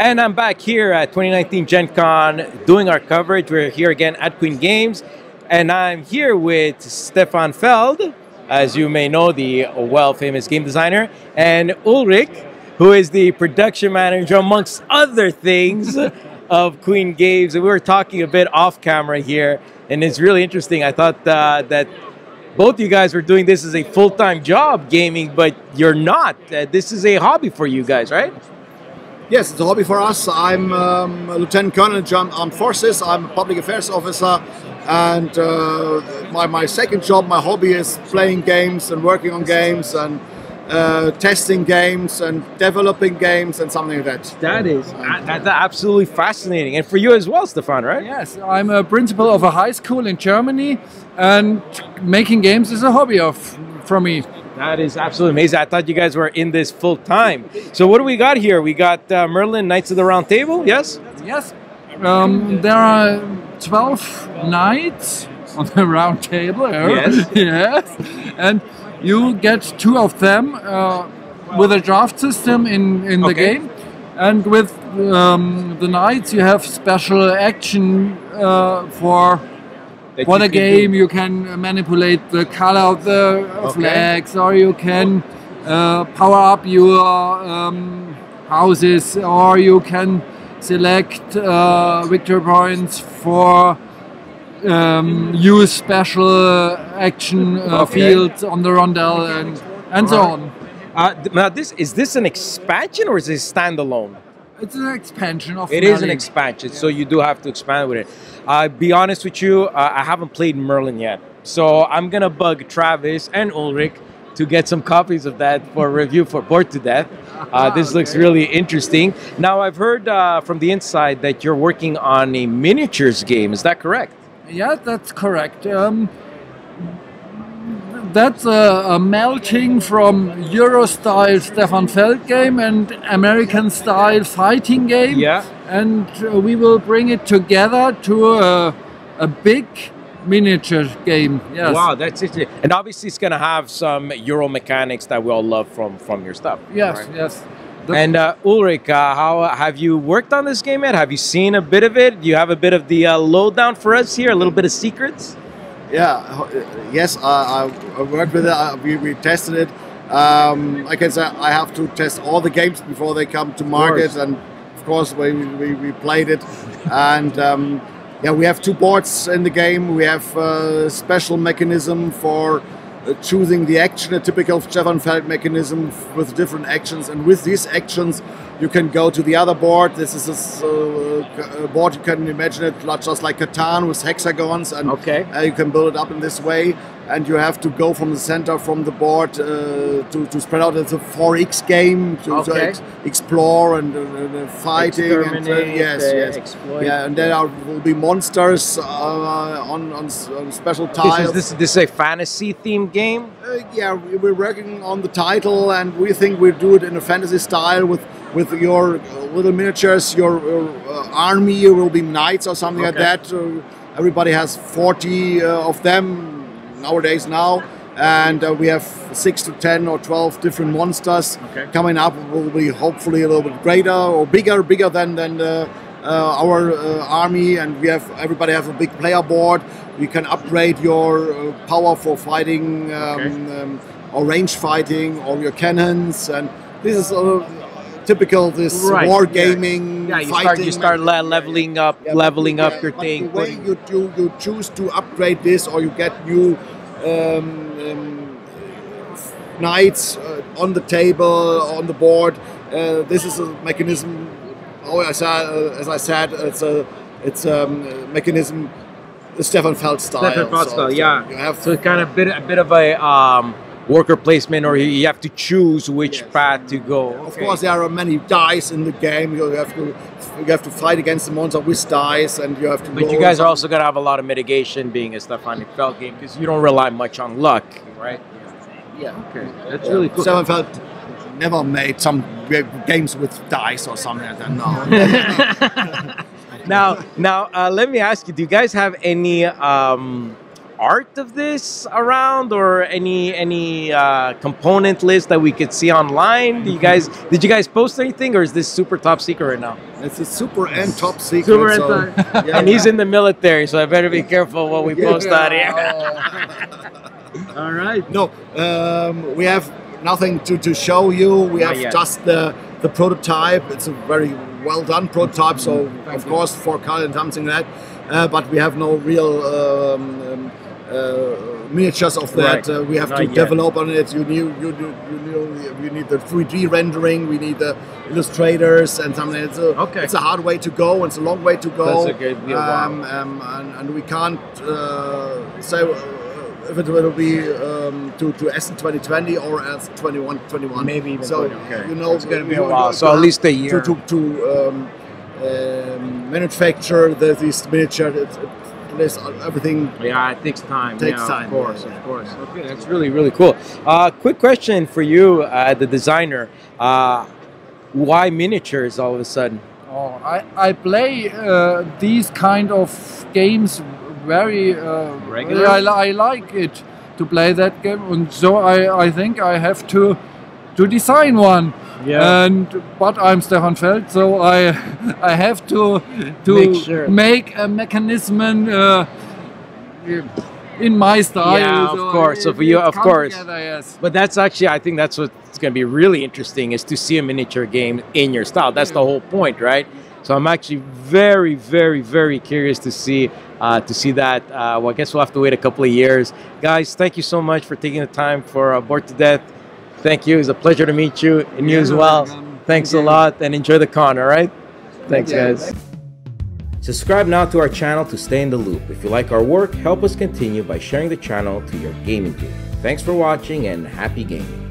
And I'm back here at 2019 Gen Con doing our coverage. We're here again at Queen Games. And I'm here with Stefan Feld, as you may know, the well-famous game designer, and Ulrich, who is the production manager, amongst other things, of Queen Games. And we were talking a bit off camera here, and it's really interesting. I thought that both you guys were doing this as a full-time job, gaming, but you're not. This is a hobby for you guys, right? Yes, it's a hobby for us. I'm a Lieutenant Colonel in the German Armed Forces. I'm a public affairs officer, and my second job, my hobby is playing games and working on games and testing games and developing games and something like that. That's absolutely fascinating. And for you as well, Stefan, right? Yes, I'm a principal of a high school in Germany, and making games is a hobby for me. That is absolutely amazing. I thought you guys were in this full time. So what do we got here? We got Merlin, Knights of the Round Table, yes? Yes. There are 12 knights on the round table. Yes. Yes. And you get 2 of them with a draft system in the game. And with the knights you have special action for the game. You can manipulate the color of the flags, or you can power up your houses, or you can select victory points for use special action fields on the rondel and so on. Now, is this an expansion or is this standalone? It's an expansion of It Merlin. is an expansion, so you do have to expand with it. Be honest with you, I haven't played Merlin yet. So I'm going to bug Travis and Ulrich to get some copies of that for review for Bored to Death. This looks really interesting. Now, I've heard from the inside that you're working on a miniatures game. Is that correct? Yeah, that's correct. That's a melting from Euro-style Stefan Feld game and American-style fighting game. Yeah. And we will bring it together to a big miniature game. Yes. Wow, that's it. And obviously it's going to have some Euro mechanics that we all love from your stuff. Yes, right? yes. And Ulrich, how have you worked on this game yet? Have you seen a bit of it? Do you have a bit of the lowdown for us here? A little bit of secrets? Yeah, yes, I worked with it. We tested it. I can say I have to test all the games before they come to market, and of course we played it. And yeah, we have 2 boards in the game. We have a special mechanism for choosing the action, a typical Stefan Feld mechanism with different actions, and with these actions you can go to the other board. This is a board, you can imagine it just like Catan with hexagons, and you can build it up in this way, and you have to go from the center from the board to spread out. It's a 4X game to explore and fighting and exploit. Yeah, and there will be monsters on special tiles. This is a fantasy themed game? Yeah, we're working on the title, and we think we do it in a fantasy style with your little miniatures. Your army will be knights or something like that. Everybody has 40 of them nowadays and we have 6 to 10 or 12 different monsters coming up. Will be hopefully a little bit greater or bigger than our army, and everybody has a big player board. You can upgrade your power for fighting or range fighting, or your cannons, and this is typical war gaming. Yeah, you start leveling up your thing. The way you choose to upgrade this, or you get new knights on the table, on the board. This is a mechanism. As I said, it's a mechanism, the Stefan Feld style. Stefan Feld style, yeah. You have so kind of a bit of a worker placement, or you have to choose which path to go. Of course, there are many dice in the game. You have to fight against the monster with dice, and you have to. But you guys are also going to have a lot of mitigation, being a Stefan Feld game, because you don't rely much on luck, right? Yeah. Okay, that's really cool. Stefan Feld never made some games with dice or something like that. No. Now, let me ask you: do you guys have any art of this around, or any component list that we could see online? Did you guys post anything, or is this super top secret right now? It's a super and top secret. Super so, yeah. And he's in the military, so I better be careful what we post out here. All right. No, we have nothing to show you. We have just the prototype. It's a very well done prototype, so of course for color and something like that. But we have no real miniatures of that. We have to develop on it. You need the 3D rendering. We need the illustrators and something. It's a hard way to go. It's a long way to go. That's a good deal. And we can't say if it will be to Essen 2020 or as 21. Maybe even so. You know, it's going to be a while. So at least a year to manufacture these miniatures. Everything. Yeah, it takes time. Takes time. Of course. Okay, that's really cool. Quick question for you, the designer. Why miniatures all of a sudden? Oh, I play these kind of games very regular. I like it to play that game, and so I think I have to design one. Yeah. But I'm Stefan Feld, so I have to make a mechanism in my style. Yeah, so of course. So for you, of course. Together, yes. But that's actually, I think that's what's going to be really interesting, is to see a miniature game in your style. That's the whole point, right? So I'm actually very curious to see that. Well, I guess we'll have to wait a couple of years. Guys, thank you so much for taking the time for Bored to Death. Thank you. It's a pleasure to meet you, and you as well. Thanks a lot, and enjoy the con, all right? Thanks, guys. Subscribe now to our channel to stay in the loop. If you like our work, help us continue by sharing the channel to your gaming group. Thanks for watching, and happy gaming.